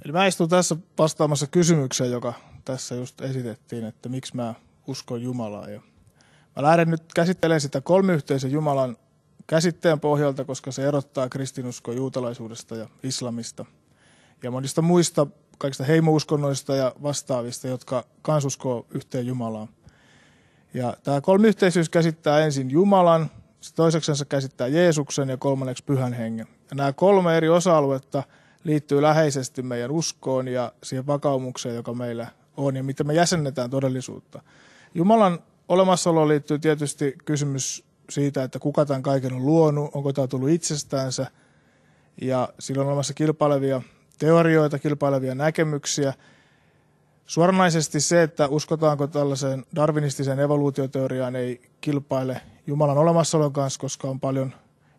Eli mä istun tässä vastaamassa kysymykseen, joka tässä just esitettiin, että miksi mä uskon Jumalaa. Ja mä lähden nyt käsittelemään sitä kolmiyhteisen Jumalan käsitteen pohjalta, koska se erottaa kristinuskoa juutalaisuudesta ja islamista. Ja monista muista kaikista heimouskonnoista ja vastaavista, jotka kans uskoo yhteen Jumalaan. Ja tämä kolmiyhteisyys käsittää ensin Jumalan, toiseksi käsittää Jeesuksen ja kolmanneksi Pyhän Hengen. Ja nämä kolme eri osa-aluetta liittyy läheisesti meidän uskoon ja siihen vakaumukseen, joka meillä on ja miten me jäsennetään todellisuutta. Jumalan olemassaoloon liittyy tietysti kysymys siitä, että kuka tämän kaiken on luonut, onko tämä tullut itsestäänsä. Ja sillä on olemassa kilpailevia teorioita, kilpailevia näkemyksiä. Suoranaisesti se, että uskotaanko tällaiseen darwinistiseen evoluutioteoriaan, ei kilpaile Jumalan olemassaolon kanssa, koska on paljon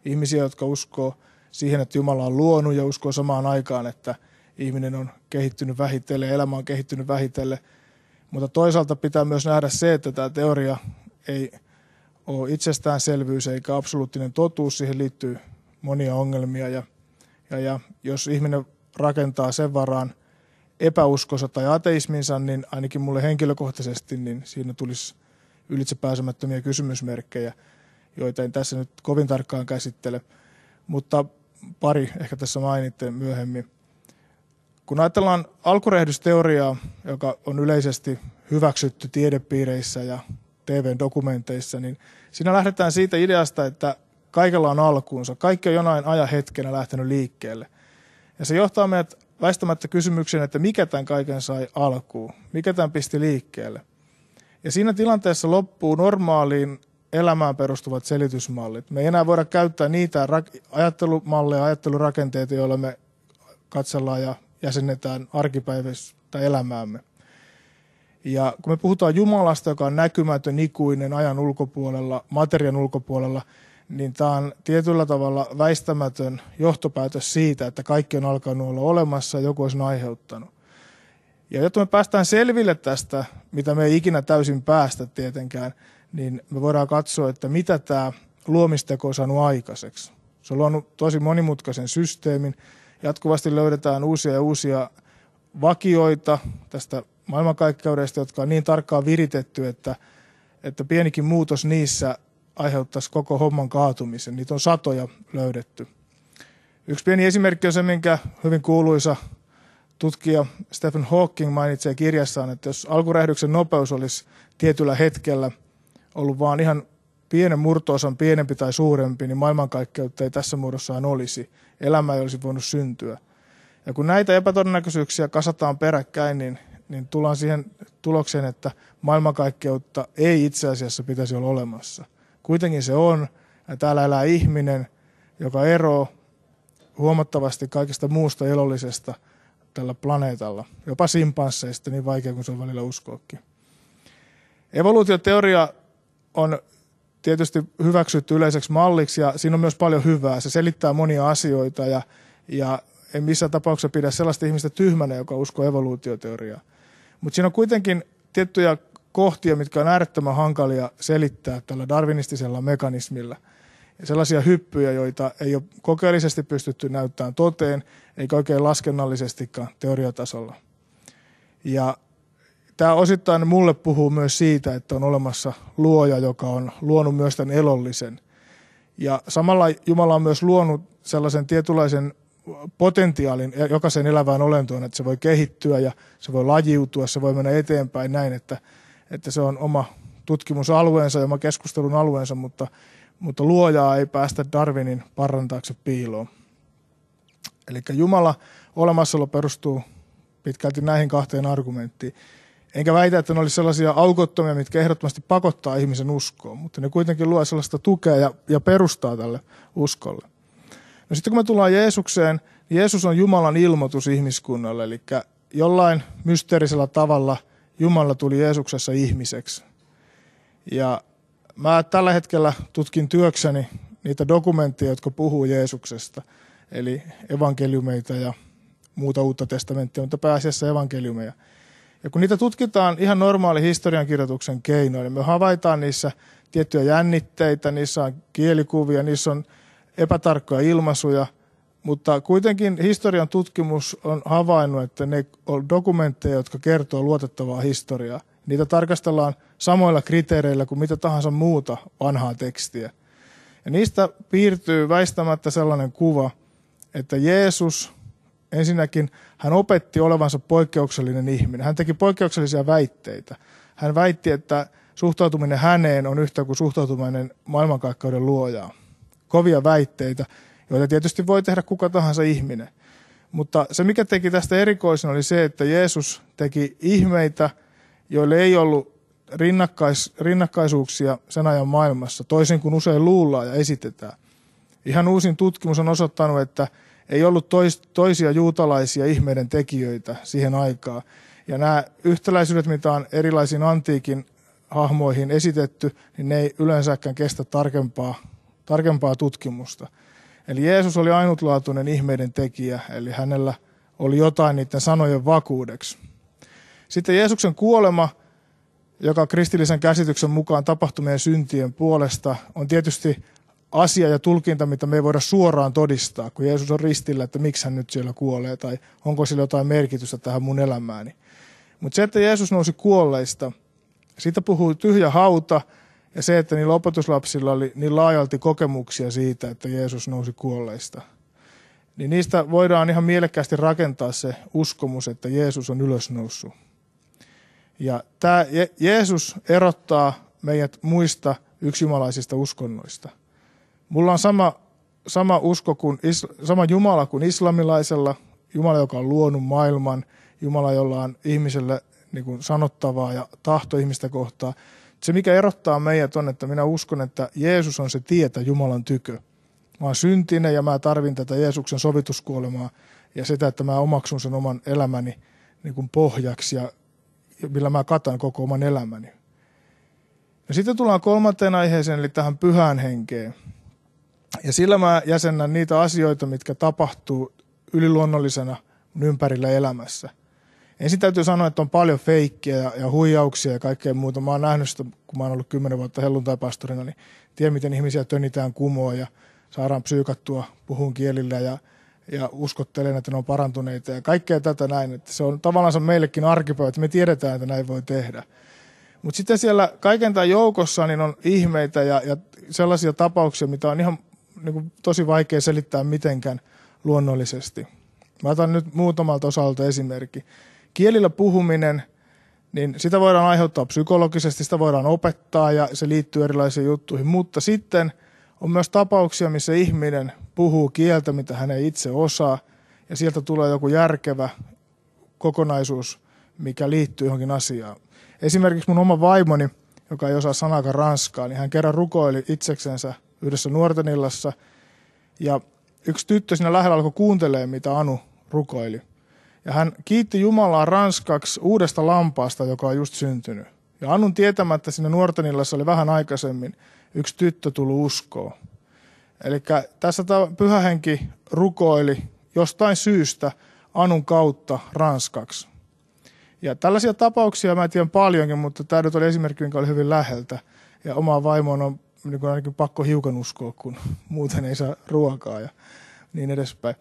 ihmisiä, jotka uskoo siihen, että Jumala on luonut ja uskoo samaan aikaan, että ihminen on kehittynyt vähitellen ja elämä on kehittynyt vähitellen. Mutta toisaalta pitää myös nähdä se, että tämä teoria ei ole itsestäänselvyys eikä absoluuttinen totuus. Siihen liittyy monia ongelmia ja jos ihminen rakentaa sen varaan epäuskonsa tai ateisminsa, niin ainakin mulle henkilökohtaisesti, niin siinä tulisi ylitsepääsemättömiä kysymysmerkkejä, joita en tässä nyt kovin tarkkaan käsittele, mutta pari ehkä tässä mainitte myöhemmin. Kun ajatellaan alkurehdysteoriaa, joka on yleisesti hyväksytty tiedepiireissä ja TV-dokumenteissa, niin siinä lähdetään siitä ideasta, että kaikella on alkuunsa. Kaikki on jonain ajan hetkenä lähtenyt liikkeelle. Ja se johtaa meidät väistämättä kysymykseen, että mikä tämän kaiken sai alkuun, mikä tämän pisti liikkeelle. Ja siinä tilanteessa loppuu normaaliin elämään perustuvat selitysmallit. Me ei enää voida käyttää niitä ajattelumalleja, ajattelurakenteita, joilla me katsellaan ja jäsennetään arkipäiväistä elämäämme. Ja kun me puhutaan Jumalasta, joka on näkymätön, ikuinen, ajan ulkopuolella, materian ulkopuolella, niin tämä on tietyllä tavalla väistämätön johtopäätös siitä, että kaikki on alkanut olla olemassa ja joku on sen aiheuttanut. Ja jotta me päästään selville tästä, mitä me ei ikinä täysin päästä tietenkään, niin me voidaan katsoa, että mitä tämä luomisteko on saanut aikaiseksi. Se on luonut tosi monimutkaisen systeemin. Jatkuvasti löydetään uusia ja uusia vakioita tästä maailmankaikkeudesta, jotka on niin tarkkaan viritetty, että pienikin muutos niissä aiheuttaisi koko homman kaatumisen. Niitä on satoja löydetty. Yksi pieni esimerkki on se, minkä hyvin kuuluisa tutkija Stephen Hawking mainitsee kirjassaan, että jos alkuräjähdyksen nopeus olisi tietyllä hetkellä ollut vaan ihan pienen murto-osan pienempi tai suurempi, niin maailmankaikkeutta ei tässä muodossaan olisi. Elämä ei olisi voinut syntyä. Ja kun näitä epätodennäköisyyksiä kasataan peräkkäin, niin tullaan siihen tulokseen, että maailmankaikkeutta ei itse asiassa pitäisi olla olemassa. Kuitenkin se on, ja täällä elää ihminen, joka eroaa huomattavasti kaikesta muusta elollisesta tällä planeetalla, jopa simpansseista, niin vaikea kuin se on välillä uskoakin. Evoluutioteoria on tietysti hyväksytty yleiseksi malliksi, ja siinä on myös paljon hyvää. Se selittää monia asioita, ja ei missään tapauksessa pidä sellaista ihmistä tyhmänä, joka uskoo evoluutioteoriaa. Mutta siinä on kuitenkin tiettyjä kohtia, mitkä on äärettömän hankalia selittää tällä darwinistisella mekanismilla. Ja sellaisia hyppyjä, joita ei ole kokeellisesti pystytty näyttämään toteen, eikä oikein laskennallisestikaan teoriatasolla. Ja tämä osittain mulle puhuu myös siitä, että on olemassa luoja, joka on luonut myös tämän elollisen. Ja samalla Jumala on myös luonut sellaisen tietynlaisen potentiaalin jokaisen elävään olentoon, että se voi kehittyä ja se voi lajiutua, se voi mennä eteenpäin näin, että se on oma tutkimusalueensa ja oma keskustelun alueensa, mutta luojaa ei päästä Darwinin parran taakse piiloon. Eli Jumala olemassaolo perustuu pitkälti näihin kahteen argumenttiin. Enkä väitä, että ne olisi sellaisia aukottomia, mitkä ehdottomasti pakottaa ihmisen uskoon, mutta ne kuitenkin luo sellaista tukea ja perustaa tälle uskolle. No sitten kun me tullaan Jeesukseen, niin Jeesus on Jumalan ilmoitus ihmiskunnalle, eli jollain mysteerisellä tavalla Jumala tuli Jeesuksessa ihmiseksi. Ja mä tällä hetkellä tutkin työkseni niitä dokumentteja, jotka puhuu Jeesuksesta, eli evankeliumeita ja muuta uutta testamenttia, mutta pääasiassa evankeliumeja. Ja kun niitä tutkitaan ihan normaali historiankirjoituksen keinoin, niin me havaitaan niissä tiettyjä jännitteitä, niissä on kielikuvia, niissä on epätarkkoja ilmaisuja, Mutta kuitenkin historian tutkimus on havainnut, että ne on dokumentteja, jotka kertoo luotettavaa historiaa. Niitä tarkastellaan samoilla kriteereillä kuin mitä tahansa muuta vanhaa tekstiä. Ja niistä piirtyy väistämättä sellainen kuva, että Jeesus ensinnäkin hän opetti olevansa poikkeuksellinen ihminen. Hän teki poikkeuksellisia väitteitä. Hän väitti, että suhtautuminen häneen on yhtä kuin suhtautuminen maailmankaikkeuden luojaan. Kovia väitteitä, joita tietysti voi tehdä kuka tahansa ihminen. Mutta se, mikä teki tästä erikoisen, oli se, että Jeesus teki ihmeitä, joille ei ollut rinnakkaisuuksia sen ajan maailmassa, toisin kuin usein luullaan ja esitetään. Ihan uusin tutkimus on osoittanut, että ei ollut toisia juutalaisia ihmeiden tekijöitä siihen aikaan. Ja nämä yhtäläisyydet, mitä on erilaisiin antiikin hahmoihin esitetty, niin ne ei yleensäkään kestä tarkempaa tutkimusta. Eli Jeesus oli ainutlaatuinen ihmeiden tekijä, eli hänellä oli jotain niiden sanojen vakuudeksi. Sitten Jeesuksen kuolema, joka kristillisen käsityksen mukaan tapahtumien syntien puolesta, on tietysti asia ja tulkinta, mitä me ei voida suoraan todistaa, kun Jeesus on ristillä, että miksi hän nyt siellä kuolee, tai onko sillä jotain merkitystä tähän mun elämääni. Mutta se, että Jeesus nousi kuolleista, siitä puhuu tyhjä hauta, ja se, että niillä opetuslapsilla oli niin laajalti kokemuksia siitä, että Jeesus nousi kuolleista, niin niistä voidaan ihan mielekkäästi rakentaa se uskomus, että Jeesus on ylösnoussut. Ja tämä Jeesus erottaa meidät muista yksijumalaisista uskonnoista. Mulla on sama usko sama Jumala kuin islamilaisella, Jumala, joka on luonut maailman, Jumala, jolla on ihmiselle niin kuin sanottavaa ja tahto ihmistä kohtaan. Se, mikä erottaa meidät, on, että minä uskon, että Jeesus on se tietä Jumalan tykö. Mä oon syntinen ja mä tarvin tätä Jeesuksen sovituskuolemaa ja sitä, että mä omaksun sen oman elämäni niin kuin pohjaksi ja millä mä katan koko oman elämäni. Ja sitten tullaan kolmanteen aiheeseen, eli tähän pyhään henkeen. Ja sillä mä jäsennän niitä asioita, mitkä tapahtuu yliluonnollisena mun ympärillä elämässä. Ensin täytyy sanoa, että on paljon feikkiä ja huijauksia ja kaikkea muuta. Mä oon nähnyt sitä, kun mä oon ollut 10 vuotta helluntaipastorina, niin tiedän, miten ihmisiä tönitään kumoon ja saadaan psyykattua puhun kielillä ja uskottelen, että ne on parantuneita ja kaikkea tätä näin. Että se on tavallaan meillekin arkipäivä, että me tiedetään, että näin voi tehdä. Mutta sitten siellä kaiken tämän joukossa niin on ihmeitä ja sellaisia tapauksia, mitä on ihan niin kuin tosi vaikea selittää mitenkään luonnollisesti. Mä otan nyt muutamalta osalta esimerkki. Kielillä puhuminen, niin sitä voidaan aiheuttaa psykologisesti, sitä voidaan opettaa ja se liittyy erilaisiin juttuihin. Mutta sitten on myös tapauksia, missä ihminen puhuu kieltä, mitä hän ei itse osaa ja sieltä tulee joku järkevä kokonaisuus, mikä liittyy johonkin asiaan. Esimerkiksi mun oma vaimoni, joka ei osaa sanakaan ranskaa, niin hän kerran rukoili itseksensä yhdessä nuorten illassa. Ja yksi tyttö siinä lähellä alkoi kuuntelemaan, mitä Anu rukoili. Ja hän kiitti Jumalaa ranskaksi uudesta lampaasta, joka on just syntynyt. Ja Anun tietämättä siinä nuorten illassa oli vähän aikaisemmin yksi tyttö tullut uskoon. Eli tässä Pyhä Henki rukoili jostain syystä Anun kautta ranskaksi. Ja tällaisia tapauksia mä tiedän paljonkin, mutta tämä nyt oli esimerkki, mikä oli hyvin läheltä. Ja omaan vaimoon on niin ainakin pakko hiukan uskoa, kun muuten ei saa ruokaa ja niin edespäin.